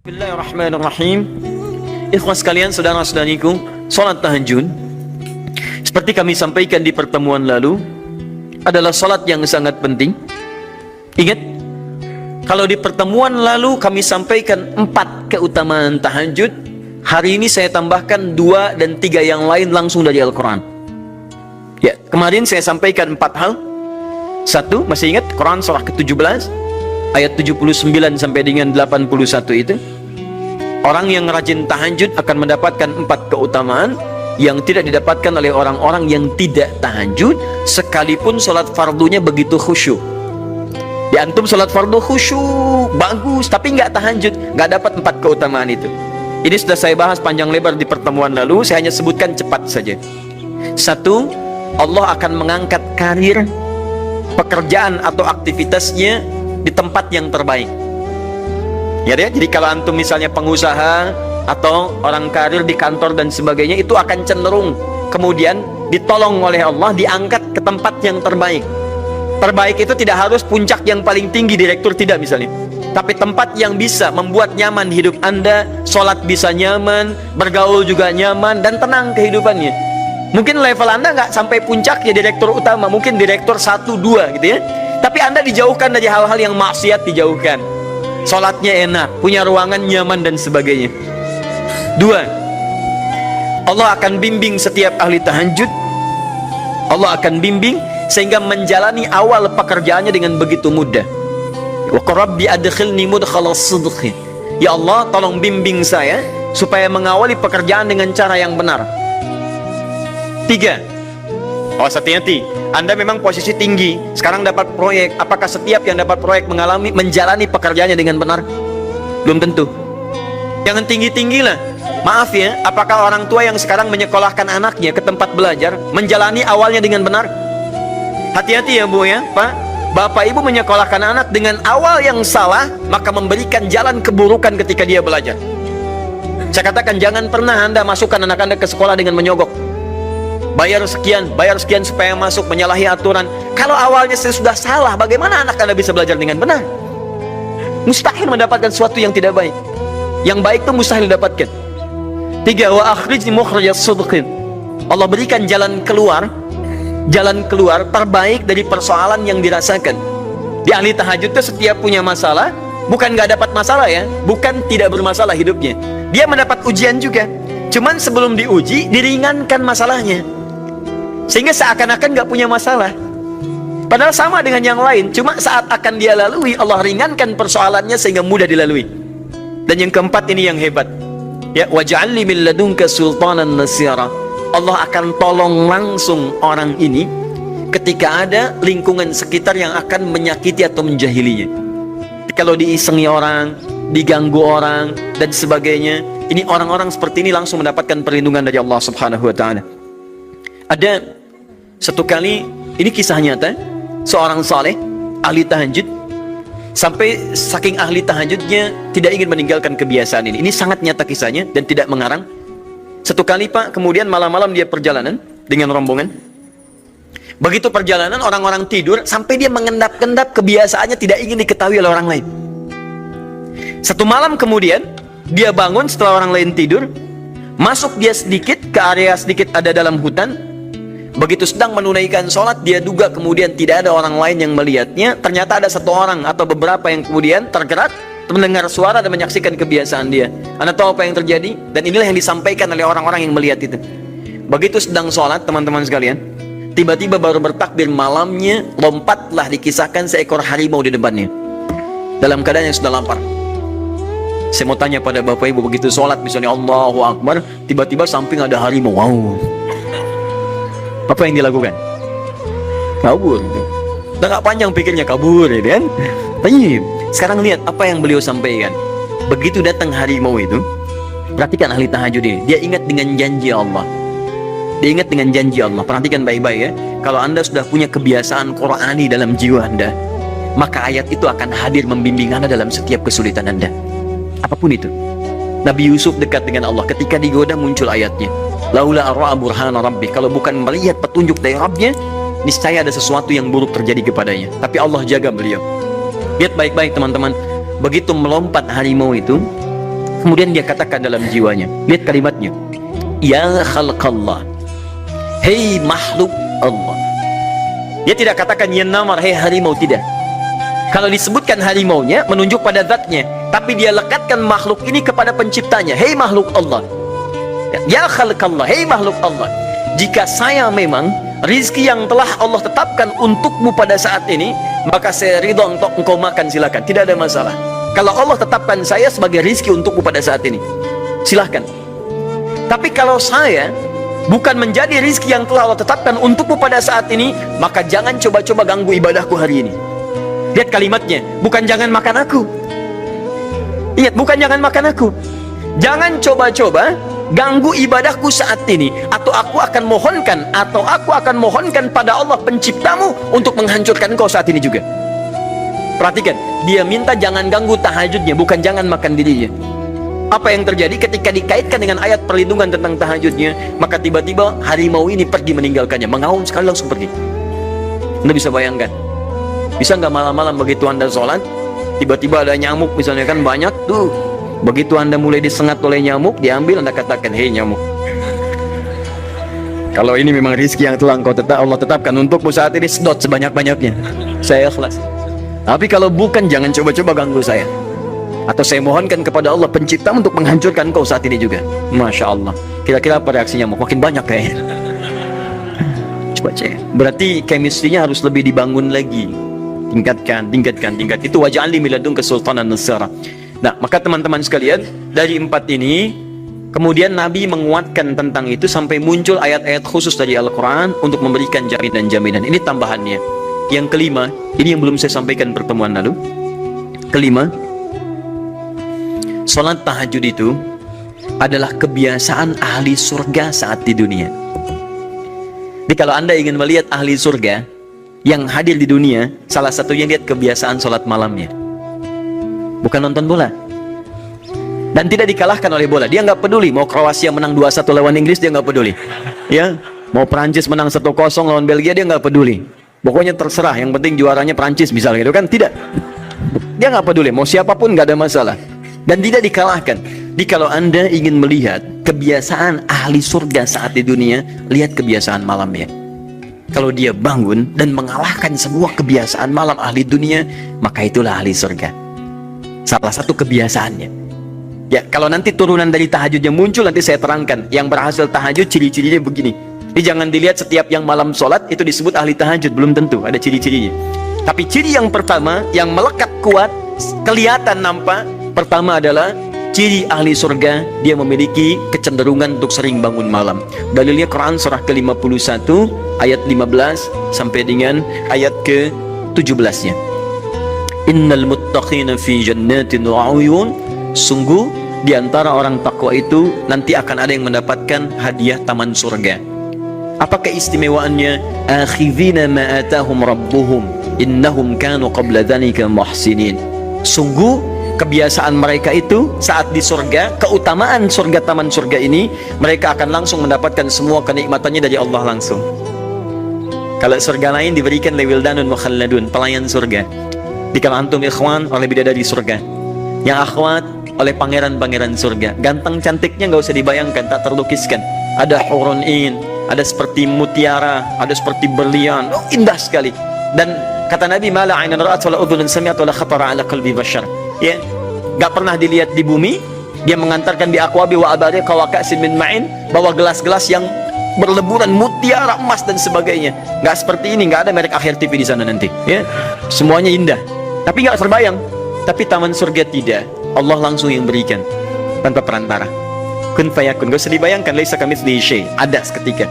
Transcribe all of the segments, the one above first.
Bismillahirrahmanirrahim. Ikhwas sekalian, saudara-saudariku, salat tahajud seperti kami sampaikan di pertemuan lalu adalah salat yang sangat penting. Ingat, kalau di pertemuan lalu kami sampaikan 4 keutamaan tahajud, hari ini saya tambahkan 2 dan 3 yang lain langsung dari Al-Quran. Ya, kemarin saya sampaikan 4 hal. 1, masih ingat Quran surah ke-17 ayat 79 sampai dengan 81 itu, orang yang rajin tahajud akan mendapatkan 4 keutamaan yang tidak didapatkan oleh orang-orang yang tidak tahajud, sekalipun sholat fardunya begitu khusyuk. Ya, antum sholat fardu khusyuk bagus, tapi nggak tahajud, nggak dapat 4 keutamaan itu. Ini sudah saya bahas panjang lebar di pertemuan lalu, saya hanya sebutkan cepat saja. 1, Allah akan mengangkat karir, pekerjaan atau aktivitasnya di tempat yang terbaik. Ya, jadi kalau antum misalnya pengusaha atau orang karir di kantor dan sebagainya, itu akan cenderung kemudian ditolong oleh Allah, diangkat ke tempat yang terbaik. Terbaik itu tidak harus puncak yang paling tinggi, direktur, tidak misalnya, tapi tempat yang bisa membuat nyaman hidup Anda, sholat bisa nyaman, bergaul juga nyaman, dan tenang kehidupannya. Mungkin level Anda nggak sampai puncak ya direktur utama, mungkin direktur 1, 2 gitu ya, tapi Anda dijauhkan dari hal-hal yang maksiat, dijauhkan. Sholatnya enak, punya ruangan nyaman dan sebagainya. 2, Allah akan bimbing setiap ahli tahajud. Allah akan bimbing sehingga menjalani awal pekerjaannya dengan begitu mudah. Wa rabbi adkhilni mudkhala sidqi. Ya Allah, tolong bimbing saya supaya mengawali pekerjaan dengan cara yang benar. 3, awas, hati-hati. Anda memang posisi tinggi, sekarang dapat proyek. Apakah setiap yang dapat proyek menjalani pekerjaannya dengan benar? Belum tentu. Jangan tinggi-tinggi lah. Maaf ya, apakah orang tua yang sekarang menyekolahkan anaknya ke tempat belajar menjalani awalnya dengan benar? Hati-hati ya Bu ya, Pak. Bapak Ibu menyekolahkan anak dengan awal yang salah, maka memberikan jalan keburukan ketika dia belajar. Saya katakan, jangan pernah Anda masukkan anak Anda ke sekolah dengan menyogok. Bayar sekian supaya masuk, menyalahi aturan. Kalau awalnya sudah salah, bagaimana anak Anda bisa belajar dengan benar? Mustahil mendapatkan sesuatu yang tidak baik. Yang baik itu mustahil didapatkan. 3, wa akhrijni mukhrajas sidqin. Allah berikan jalan keluar terbaik dari persoalan yang dirasakan. Di ahli tahajud itu setiap punya masalah, bukan nggak dapat masalah ya, bukan tidak bermasalah hidupnya. Dia mendapat ujian juga. Cuman sebelum diuji, diringankan masalahnya, sehingga seakan-akan nggak punya masalah. Padahal sama dengan yang lain, cuma saat akan dia lalui, Allah ringankan persoalannya sehingga mudah dilalui. Dan yang keempat ini yang hebat. Ya, waj'alni min ladunka sultanan nasira. Allah akan tolong langsung orang ini ketika ada lingkungan sekitar yang akan menyakiti atau menjahilinya. Kalau diisengi orang, diganggu orang dan sebagainya, ini orang-orang seperti ini langsung mendapatkan perlindungan dari Allah Subhanahu wa taala. Ada satu kali, ini kisah nyata, seorang saleh ahli tahajud, sampai saking ahli tahajudnya tidak ingin meninggalkan kebiasaan ini. Ini sangat nyata kisahnya dan tidak mengarang. Satu kali Pak, kemudian malam-malam dia perjalanan dengan rombongan. Begitu perjalanan, orang-orang tidur, sampai dia mengendap-endap, kebiasaannya tidak ingin diketahui oleh orang lain. Satu malam kemudian dia bangun setelah orang lain tidur, masuk dia sedikit ke area sedikit ada dalam hutan. Begitu sedang menunaikan sholat, dia duga kemudian tidak ada orang lain yang melihatnya. Ternyata ada satu orang atau beberapa yang kemudian tergerak, mendengar suara dan menyaksikan kebiasaan dia. Anda tahu apa yang terjadi? Dan inilah yang disampaikan oleh orang-orang yang melihat itu. Begitu sedang sholat, teman-teman sekalian, tiba-tiba baru bertakbir malamnya, lompatlah dikisahkan seekor harimau di depannya, dalam keadaan yang sudah lapar. Saya mau tanya pada Bapak Ibu, begitu sholat misalnya Allahu Akbar, tiba-tiba samping ada harimau, wow, apa yang dilakukan? Kabur. Udah gak panjang pikirnya, kabur ya kan? Tapi sekarang lihat apa yang beliau sampaikan. Begitu datang harimau itu, perhatikan ahli tahajud ini, dia ingat dengan janji Allah. Dia ingat dengan janji Allah. Perhatikan baik-baik ya. Kalau Anda sudah punya kebiasaan Qur'ani dalam jiwa Anda, maka ayat itu akan hadir membimbing Anda dalam setiap kesulitan Anda. Apapun itu. Nabi Yusuf dekat dengan Allah. Ketika digoda muncul ayatnya. Laula arra'a burhana rabbi. Kalau bukan melihat petunjuk dari Rabbnya, niscaya ada sesuatu yang buruk terjadi kepadanya. Tapi Allah jaga beliau. Lihat baik-baik teman-teman. Begitu melompat harimau itu, kemudian dia katakan dalam jiwanya. Lihat kalimatnya. Ya khalqallah. Hei makhluk Allah. Dia tidak katakan ya namar, hei harimau, tidak. Kalau disebutkan harimaunya menunjuk pada zatnya, tapi dia lekatkan makhluk ini kepada penciptanya. Hei makhluk Allah. Ya khalqallah, hei makhluk Allah. Jika saya memang rizki yang telah Allah tetapkan untukmu pada saat ini, maka saya ridho untuk engkau makan, silakan, tidak ada masalah. Kalau Allah tetapkan saya sebagai rizki untukmu pada saat ini, silahkan. Tapi kalau saya bukan menjadi rizki yang telah Allah tetapkan untukmu pada saat ini, maka jangan coba-coba ganggu ibadahku hari ini. Lihat kalimatnya, bukan jangan makan aku. Ingat, bukan jangan makan aku. Jangan coba-coba ganggu ibadahku saat ini, atau aku akan mohonkan pada Allah penciptamu untuk menghancurkan kau saat ini juga. Perhatikan, dia minta jangan ganggu tahajudnya, bukan jangan makan dirinya. Apa yang terjadi ketika dikaitkan dengan ayat perlindungan tentang tahajudnya, maka tiba-tiba harimau ini pergi meninggalkannya, mengaum sekali langsung pergi. Anda bisa bayangkan, bisa nggak malam-malam begitu Anda sholat, tiba-tiba ada nyamuk misalnya, kan banyak tuh. Begitu Anda mulai disengat oleh nyamuk, diambil, Anda katakan, hei nyamuk, kalau ini memang rizki yang telah Allah tetapkan untukmu saat ini, sedot sebanyak-banyaknya, saya ikhlas. Tapi kalau bukan, jangan coba-coba ganggu saya. Atau saya mohonkan kepada Allah pencipta untuk menghancurkan kau saat ini juga. Masya Allah. Kira-kira apa reaksi nyamuk? Makin banyak kayaknya. Coba cek. Berarti chemistry-nya harus lebih dibangun lagi. Tingkatkan. Itu waj'alni min ladunka sultanan nasira. Nah, maka teman-teman sekalian, dari 4 ini, kemudian Nabi menguatkan tentang itu sampai muncul ayat-ayat khusus dari Al-Quran untuk memberikan jaminan-jaminan. Ini tambahannya. Yang kelima, ini yang belum saya sampaikan pertemuan lalu. Kelima, sholat tahajud itu adalah kebiasaan ahli surga saat di dunia. Jadi kalau Anda ingin melihat ahli surga yang hadir di dunia, salah satunya lihat kebiasaan sholat malamnya. Bukan nonton bola. Dan tidak dikalahkan oleh bola. Dia nggak peduli mau Kroasia menang 2-1 lawan Inggris, dia nggak peduli. Ya, mau Prancis menang 1-0 lawan Belgia, dia nggak peduli. Pokoknya terserah, yang penting juaranya Prancis misalnya, gitu kan? Tidak. Dia nggak peduli, mau siapapun nggak ada masalah. Dan tidak dikalahkan. Jadi kalau Anda ingin melihat kebiasaan ahli surga saat di dunia, lihat kebiasaan malamnya. Kalau dia bangun dan mengalahkan semua kebiasaan malam ahli dunia, maka itulah ahli surga. Salah satu kebiasaannya. Ya, kalau nanti turunan dari tahajudnya muncul, nanti saya terangkan. Yang berhasil tahajud ciri-cirinya begini. Jadi jangan dilihat setiap yang malam sholat itu disebut ahli tahajud, belum tentu, ada ciri-cirinya. Tapi ciri yang pertama yang melekat kuat, kelihatan nampak, pertama adalah ciri ahli surga, dia memiliki kecenderungan untuk sering bangun malam. Dalilnya Quran surah ke-51 ayat 15 sampai dengan ayat ke-17-nya. Innal muttaqina fi jannatin wa 'uyun. Sungguh di antara orang takwa itu nanti akan ada yang mendapatkan hadiah taman surga. Apa keistimewaannya? Akhidhina ma atahum rabbuhum innahum kanu qabla dzalika muhsinin. Sungguh kebiasaan mereka itu saat di surga, keutamaan surga, taman surga ini, mereka akan langsung mendapatkan semua kenikmatannya dari Allah langsung. Kalau surga lain diberikan lewildanun mukhalladun, pelayan surga. Dikala antum ikhwan oleh bidadari surga, yang akhwat oleh pangeran-pangeran surga. Ganteng cantiknya nggak usah dibayangkan, tak terlukiskan. Ada hurun in, ada seperti mutiara, ada seperti berlian, indah sekali. Dan kata Nabi, mala ainan ra'at wala udhunun sami'at wala khatara ala qalbi bashar. Ya, nggak pernah dilihat di bumi. Dia mengantarkan bi aqwabi wa abariq wa ka'sin min ma'in, bawa gelas-gelas yang berleburan mutiara, emas dan sebagainya. Nggak seperti ini, nggak ada merek Akhir TV di sana nanti. Ya, semuanya indah. Tapi nggak terbayang. Tapi taman surga tidak. Allah langsung yang berikan tanpa perantara. Kun fayakun, gak usah dibayangkan, laisa kamitslihi syai', ada seketika.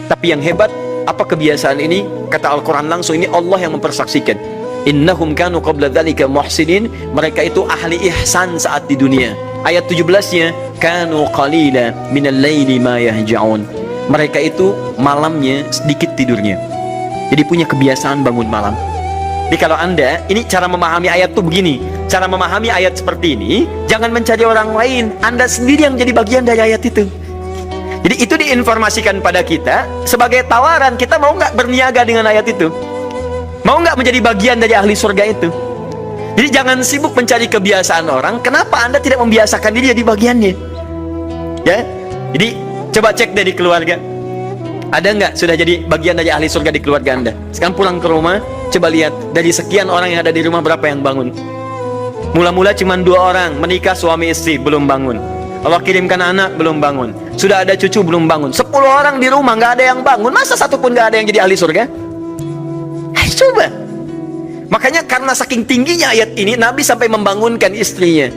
Tapi yang hebat, apa kebiasaan ini? Kata Al-Quran langsung, ini Allah yang mempersaksikan. Innahum kanu qabla dzalika muhsinin, mereka itu ahli ihsan saat di dunia. Ayat 17-nya, kanu qalila minal laili ma yahja'un. Mereka itu malamnya sedikit tidurnya. Jadi punya kebiasaan bangun malam. Jadi kalau Anda, ini cara memahami ayat tuh begini. Cara memahami ayat seperti ini, jangan mencari orang lain. Anda sendiri yang jadi bagian dari ayat itu. Jadi itu diinformasikan pada kita sebagai tawaran, kita mau nggak berniaga dengan ayat itu? Mau nggak menjadi bagian dari ahli surga itu? Jadi jangan sibuk mencari kebiasaan orang. Kenapa Anda tidak membiasakan diri jadi bagiannya? Ya, jadi coba cek dari keluarga. Ada nggak sudah jadi bagian dari ahli surga di keluarga Anda? Sekarang pulang ke rumah, coba lihat dari sekian orang yang ada di rumah berapa yang bangun? Mula-mula cuma 2 orang menikah suami istri belum bangun. Allah kirimkan anak belum bangun. Sudah ada cucu belum bangun. 10 orang di rumah nggak ada yang bangun. Masa satu pun nggak ada yang jadi ahli surga? Coba. Makanya karena saking tingginya ayat ini, Nabi sampai membangunkan istrinya,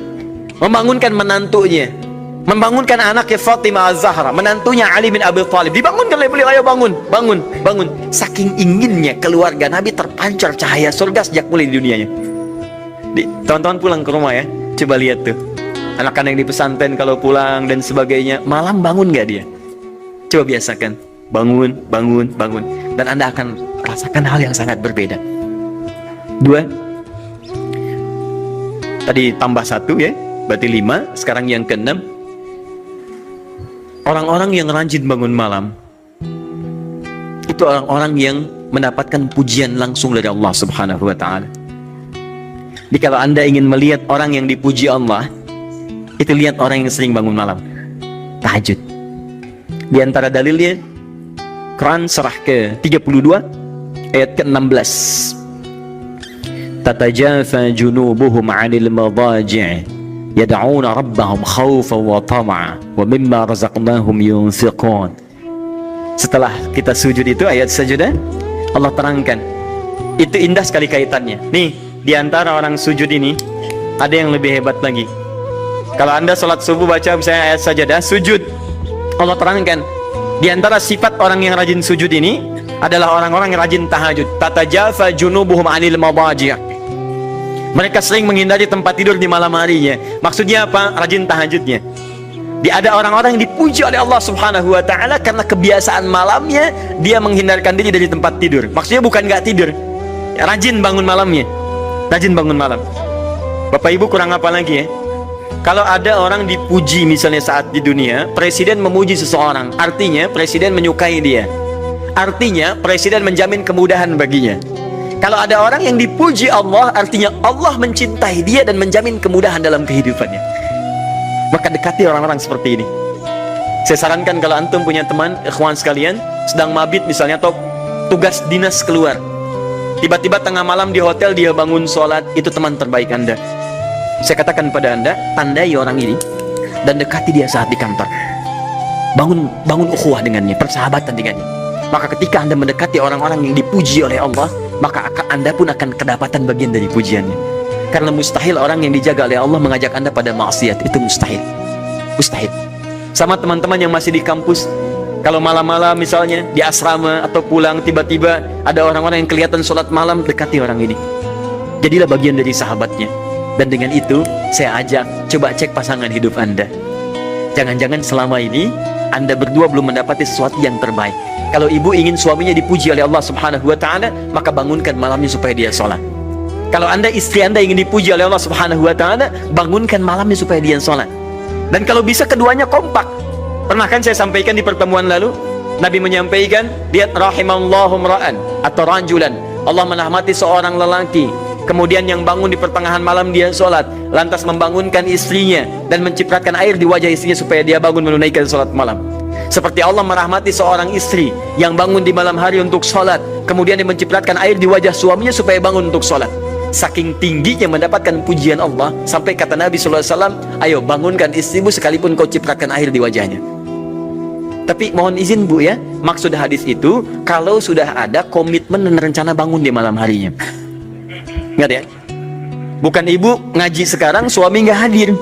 membangunkan menantunya, membangunkan anaknya Fatimah Az-Zahra, menantunya Ali bin Abi Thalib. Dibangunkan oleh beliau, ayo bangun, bangun, bangun. Saking inginnya keluarga Nabi terpancar cahaya surga sejak mulai di dunianya. Teman-teman pulang ke rumah ya, coba lihat tuh. Anak-anak yang di pesantren kalau pulang dan sebagainya, malam bangun nggak dia? Coba biasakan, bangun, bangun, bangun. Dan Anda akan rasakan hal yang sangat berbeda. 2. Tadi tambah 1 ya, berarti 5. Sekarang yang ke-6. Orang-orang yang rajin bangun malam, itu orang-orang yang mendapatkan pujian langsung dari Allah Subhanahu wa ta'ala. Jadi kalau Anda ingin melihat orang yang dipuji Allah, itu lihat orang yang sering bangun malam, tahajud. Di antara dalilnya, Quran surah ke-32 ayat ke-16. Tatajafa junubuhum 'anil madaji' yad'una rabbahum khaufan wa tama'a wa mimma razaqnahum yunfiqun. Setelah kita sujud itu ayat sajadah, Allah terangkan. Itu indah sekali kaitannya. Nih, di antara orang sujud ini ada yang lebih hebat lagi. Kalau Anda sholat subuh baca misalnya ayat sajadah, sujud, Allah terangkan di antara sifat orang yang rajin sujud ini adalah orang-orang yang rajin tahajud. Tatajafa junubuhum 'anil madaji'. Mereka sering menghindari tempat tidur di malam harinya. Maksudnya apa? Rajin tahajudnya. Ada orang-orang yang dipuji oleh Allah Subhanahu wa ta'ala karena kebiasaan malamnya dia menghindarkan diri dari tempat tidur. Maksudnya bukan nggak tidur, rajin bangun malamnya. Rajin bangun malam. Bapak Ibu kurang apa lagi ya? Kalau ada orang dipuji misalnya saat di dunia, presiden memuji seseorang, artinya presiden menyukai dia. Artinya presiden menjamin kemudahan baginya. Kalau ada orang yang dipuji Allah, artinya Allah mencintai dia dan menjamin kemudahan dalam kehidupannya. Maka dekati orang-orang seperti ini. Saya sarankan kalau antum punya teman, ikhwan sekalian, sedang mabit misalnya atau tugas dinas keluar, tiba-tiba tengah malam di hotel dia bangun sholat, itu teman terbaik Anda. Saya katakan pada Anda, tandai orang ini dan dekati dia saat di kantor. Bangun ukhuwah dengannya, persahabatan dengannya. Maka ketika Anda mendekati orang-orang yang dipuji oleh Allah, maka Anda pun akan kedapatan bagian dari pujiannya. Karena mustahil orang yang dijaga oleh Allah mengajak Anda pada maksiat. Itu mustahil. Mustahil. Sama teman-teman yang masih di kampus, kalau malam-malam misalnya di asrama atau pulang, tiba-tiba ada orang-orang yang kelihatan sholat malam, dekati orang ini. Jadilah bagian dari sahabatnya. Dan dengan itu saya ajak, coba cek pasangan hidup Anda. Jangan-jangan selama ini Anda berdua belum mendapati sesuatu yang terbaik. Kalau ibu ingin suaminya dipuji oleh Allah Subhanahu wa ta'ala, maka bangunkan malamnya supaya dia sholat. Kalau Anda, istri Anda ingin dipuji oleh Allah Subhanahu wa ta'ala, bangunkan malamnya supaya dia sholat. Dan kalau bisa keduanya kompak. Pernah kan saya sampaikan di pertemuan lalu, Nabi menyampaikan, lihat rahimallahu mra'an atau rajulan, Allah merahmati seorang lelaki, kemudian yang bangun di pertengahan malam dia sholat, lantas membangunkan istrinya dan mencipratkan air di wajah istrinya supaya dia bangun menunaikan sholat malam. Seperti Allah merahmati seorang istri yang bangun di malam hari untuk sholat, kemudian dia mencipratkan air di wajah suaminya supaya bangun untuk sholat. Saking tingginya mendapatkan pujian Allah, sampai kata Nabi SAW, ayo bangunkan istrimu sekalipun kau cipratkan air di wajahnya. Tapi mohon izin Bu ya, maksud hadis itu kalau sudah ada komitmen dan rencana bangun di malam harinya. Ingat ya, bukan ibu ngaji sekarang suami nggak hadir,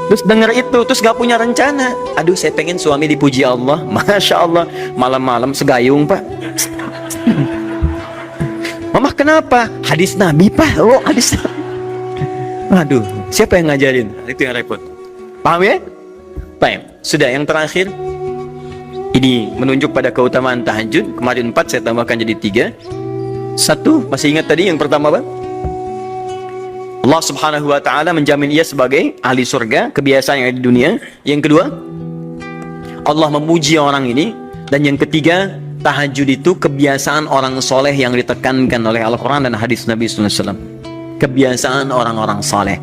terus dengar itu terus nggak punya rencana. Aduh, saya pengen suami dipuji Allah, masya Allah, malam-malam segayung Pak. Mama kenapa? Hadis Nabi Pak. Oh, hadis Nabi. Aduh, siapa yang ngajarin? Itu yang repot. Paham ya? Baik. Sudah, yang terakhir. Ini menunjuk pada keutamaan tahajud. Kemarin 4, saya tambahkan jadi 3. 1, masih ingat tadi yang pertama apa? Allah subhanahu wa ta'ala menjamin ia sebagai ahli surga, kebiasaan yang ada di dunia. Yang kedua, Allah memuji orang ini. Dan yang ketiga, tahajud itu kebiasaan orang soleh yang ditekankan oleh Al-Quran dan hadis Nabi SAW. Kebiasaan orang-orang soleh.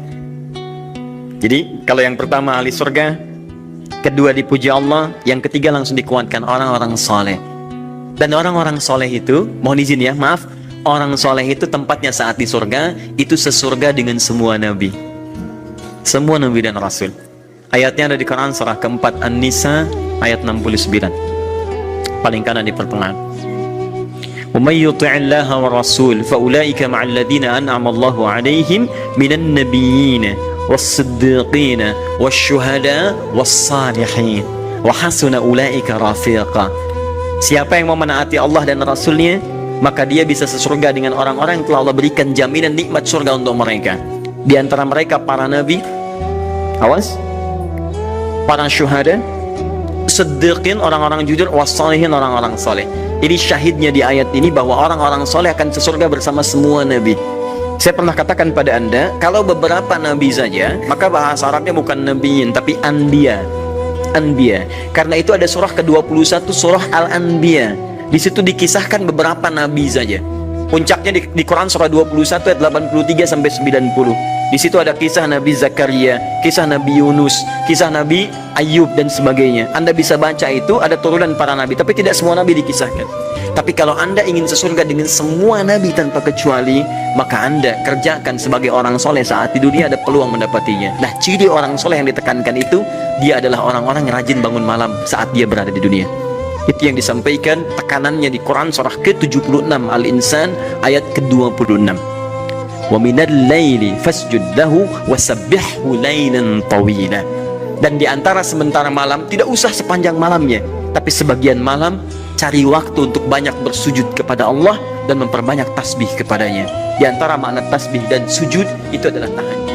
Jadi, kalau yang pertama ahli surga, kedua dipuji Allah, yang ketiga langsung dikuatkan orang-orang soleh. Dan orang-orang soleh itu, mohon izin ya, maaf, orang soleh itu tempatnya saat di surga, itu sesurga dengan semua nabi. Semua nabi dan rasul. Ayatnya ada di Quran surah keempat An-Nisa ayat 69. Paling kanan di pertengahan. Wa may yuti'illaha wa rasul fa ulaika ma'al ladzina an'ama Allahu 'alaihim minan nabiyyin was-siddiqin wasyuhada was-salihin wa hasuna ulaika rafiqa. Siapa yang mau menaati Allah dan Rasulnya, maka dia bisa sesurga dengan orang-orang yang telah Allah berikan jaminan nikmat surga untuk mereka. Di antara mereka para nabi, awas, para syuhada, siddiqin, orang-orang jujur, wassalihin, orang-orang soleh. Jadi syahidnya di ayat ini bahwa orang-orang soleh akan sesurga bersama semua nabi. Saya pernah katakan pada Anda, kalau beberapa nabi saja, maka bahasa Arabnya bukan nabiyin, tapi anbiya. Anbiya. Karena itu ada surah ke-21, surah Al-Anbiya. Di situ dikisahkan beberapa nabi saja. Puncaknya di Quran surah 21 ayat 83 sampai 90. Di situ ada kisah Nabi Zakaria, kisah Nabi Yunus, kisah Nabi Ayub dan sebagainya. Anda bisa baca itu, ada turunan para nabi, tapi tidak semua nabi dikisahkan. Tapi kalau Anda ingin sesurga dengan semua nabi tanpa kecuali, maka Anda kerjakan sebagai orang soleh saat di dunia, ada peluang mendapatinya. Nah, ciri orang soleh yang ditekankan itu, dia adalah orang-orang yang rajin bangun malam saat dia berada di dunia. Itu yang disampaikan tekanannya di Quran surah ke-76 Al-Insan ayat ke-26. Wa minal laili fasjud lahu wasabbihhu lailan tawila. Dan di antara sementara malam, tidak usah sepanjang malamnya, tapi sebagian malam cari waktu untuk banyak bersujud kepada Allah dan memperbanyak tasbih kepadanya. Di antara makna tasbih dan sujud itu adalah tahajud.